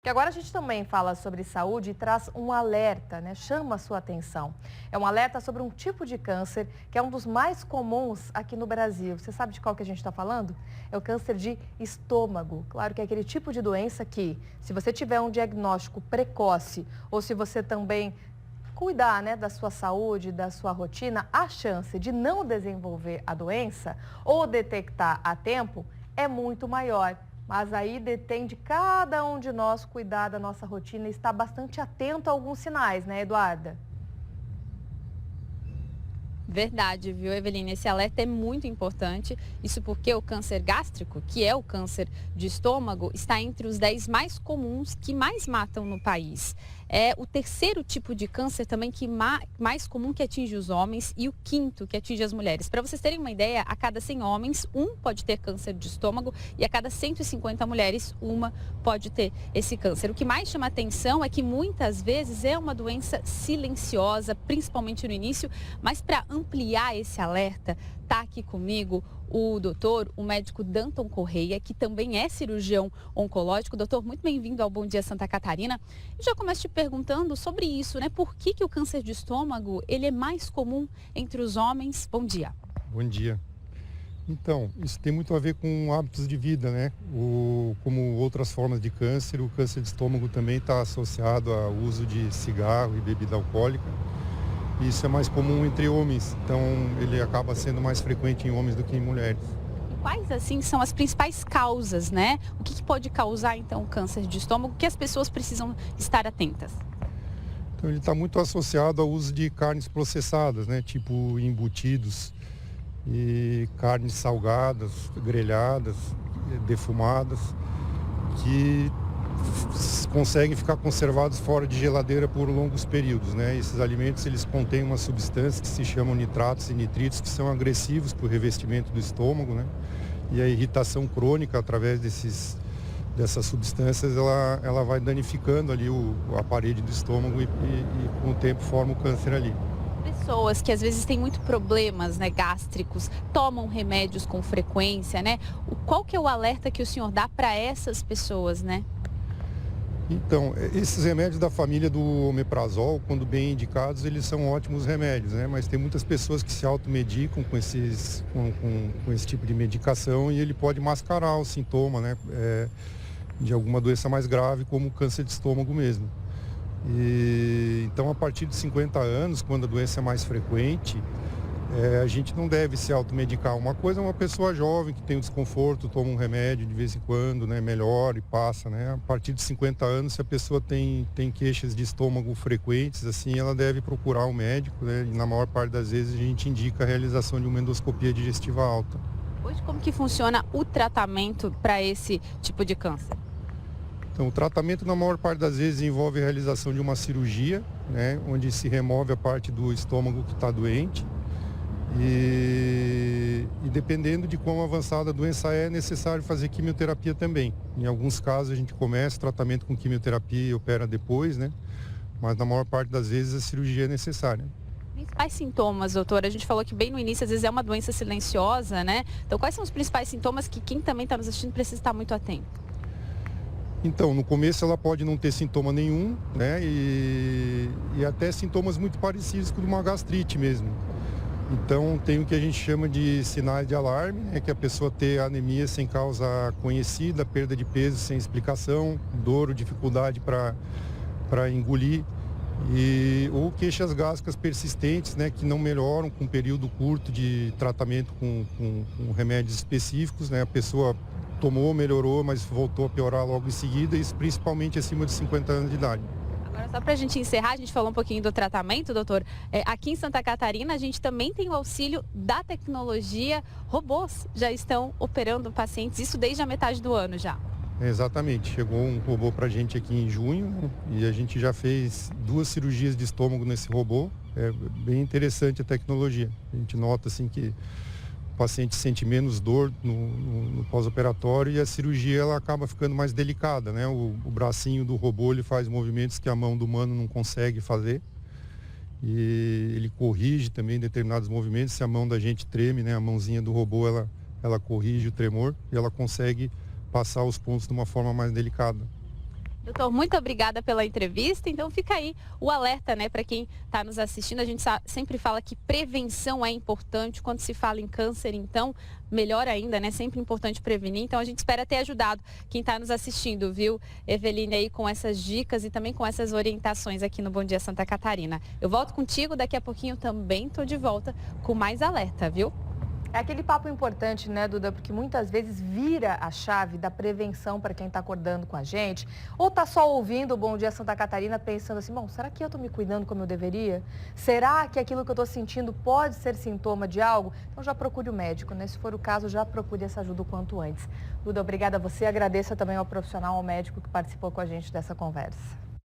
Que agora a gente também fala sobre saúde e traz um alerta, né? Chama a sua atenção. É um alerta sobre um tipo de câncer que é um dos mais comuns aqui no Brasil. Você sabe de qual que a gente está falando? É o câncer de estômago. Claro que é aquele tipo de doença que, se você tiver um diagnóstico precoce ou se você também cuidar, né, da sua saúde, da sua rotina, a chance de não desenvolver a doença ou detectar a tempo é muito maior. Mas aí depende de cada um de nós cuidar da nossa rotina e estar bastante atento a alguns sinais, né, Eduarda? Verdade, viu, Eveline? Esse alerta é muito importante. Isso porque o câncer gástrico, que é o câncer de estômago, está entre os 10 mais comuns que mais matam no país. É o terceiro tipo de câncer também que mais comum que atinge os homens e o quinto que atinge as mulheres. Para vocês terem uma ideia, a cada 100 homens, um pode ter câncer de estômago e a cada 150 mulheres, uma pode ter esse câncer. O que mais chama atenção é que muitas vezes é uma doença silenciosa, principalmente no início, mas para ampliar esse alerta, está aqui comigo o médico Danton Correia, que também é cirurgião oncológico. Doutor, muito bem-vindo ao Bom Dia Santa Catarina. Eu já começo te perguntando sobre isso, né? Por que o câncer de estômago ele é mais comum entre os homens? Bom dia. Bom dia. Então, isso tem muito a ver com hábitos de vida, né? Como outras formas de câncer, o câncer de estômago também está associado ao uso de cigarro e bebida alcoólica. Isso é mais comum entre homens, então ele acaba sendo mais frequente em homens do que em mulheres. E quais, assim, são as principais causas, né? O que pode causar, então, o câncer de estômago que as pessoas precisam estar atentas? Então ele está muito associado ao uso de carnes processadas, né? Tipo embutidos e carnes salgadas, grelhadas, defumadas, que conseguem ficar conservados fora de geladeira por longos períodos, né? Esses alimentos eles contêm uma substância que se chamam nitratos e nitritos, que são agressivos para o revestimento do estômago, né? E a irritação crônica através dessas substâncias ela vai danificando ali a parede do estômago e com o tempo forma o câncer ali. Pessoas que às vezes têm muito problemas, né, gástricos, tomam remédios com frequência, né? Qual que é o alerta que o senhor dá para essas pessoas, né? Então, esses remédios da família do omeprazol, quando bem indicados, eles são ótimos remédios, né? Mas tem muitas pessoas que se automedicam com esse tipo de medicação e ele pode mascarar o sintoma, né? De alguma doença mais grave, como o câncer de estômago mesmo. Então, a partir de 50 anos, quando a doença é mais frequente, a gente não deve se automedicar. Uma coisa é uma pessoa jovem que tem um desconforto, toma um remédio de vez em quando, né, melhora e passa, né? A partir de 50 anos, se a pessoa tem queixas de estômago frequentes, assim, ela deve procurar um médico, né? E na maior parte das vezes a gente indica a realização de uma endoscopia digestiva alta. Hoje, como que funciona o tratamento para esse tipo de câncer? Então, o tratamento, na maior parte das vezes, envolve a realização de uma cirurgia, né, onde se remove a parte do estômago que está doente. E dependendo de quão avançada a doença é necessário fazer quimioterapia também. Em alguns casos, a gente começa o tratamento com quimioterapia e opera depois, né? Mas, na maior parte das vezes, a cirurgia é necessária. Principais sintomas, doutora? A gente falou que bem no início, às vezes é uma doença silenciosa, né? Então, quais são os principais sintomas que quem também está nos assistindo precisa estar muito atento? Então, no começo ela pode não ter sintoma nenhum, né? E até sintomas muito parecidos com uma gastrite mesmo. Então, tem o que a gente chama de sinais de alarme, né? Que a pessoa ter anemia sem causa conhecida, perda de peso sem explicação, dor ou dificuldade para engolir, ou queixas gástricas persistentes, né? Que não melhoram com um período curto de tratamento com remédios específicos, né? A pessoa tomou, melhorou, mas voltou a piorar logo em seguida, isso principalmente acima de 50 anos de idade. Agora, só para a gente encerrar, a gente falou um pouquinho do tratamento, doutor. Aqui em Santa Catarina, a gente também tem o auxílio da tecnologia. Robôs já estão operando pacientes, isso desde a metade do ano já. Exatamente, chegou um robô para a gente aqui em junho, né? E a gente já fez 2 cirurgias de estômago nesse robô. É bem interessante a tecnologia. A gente nota assim que o paciente sente menos dor no pós-operatório e a cirurgia ela acaba ficando mais delicada, né? O bracinho do robô ele faz movimentos que a mão do humano não consegue fazer e ele corrige também determinados movimentos. Se a mão da gente treme, né? A mãozinha do robô ela corrige o tremor e ela consegue passar os pontos de uma forma mais delicada. Doutor, muito obrigada pela entrevista. Então fica aí o alerta, né, para quem está nos assistindo. A gente sempre fala que prevenção é importante. Quando se fala em câncer, então, melhor ainda, né? Sempre importante prevenir. Então a gente espera ter ajudado quem está nos assistindo, viu, Eveline, aí com essas dicas e também com essas orientações aqui no Bom Dia Santa Catarina. Eu volto contigo, daqui a pouquinho também estou de volta com mais alerta, viu? É aquele papo importante, né, Duda? Porque muitas vezes vira a chave da prevenção para quem está acordando com a gente. Ou está só ouvindo o Bom Dia Santa Catarina pensando assim, bom, será que eu estou me cuidando como eu deveria? Será que aquilo que eu estou sentindo pode ser sintoma de algo? Então já procure o médico, né? Se for o caso, já procure essa ajuda o quanto antes. Duda, obrigada a você. Agradeço também ao profissional, ao médico que participou com a gente dessa conversa.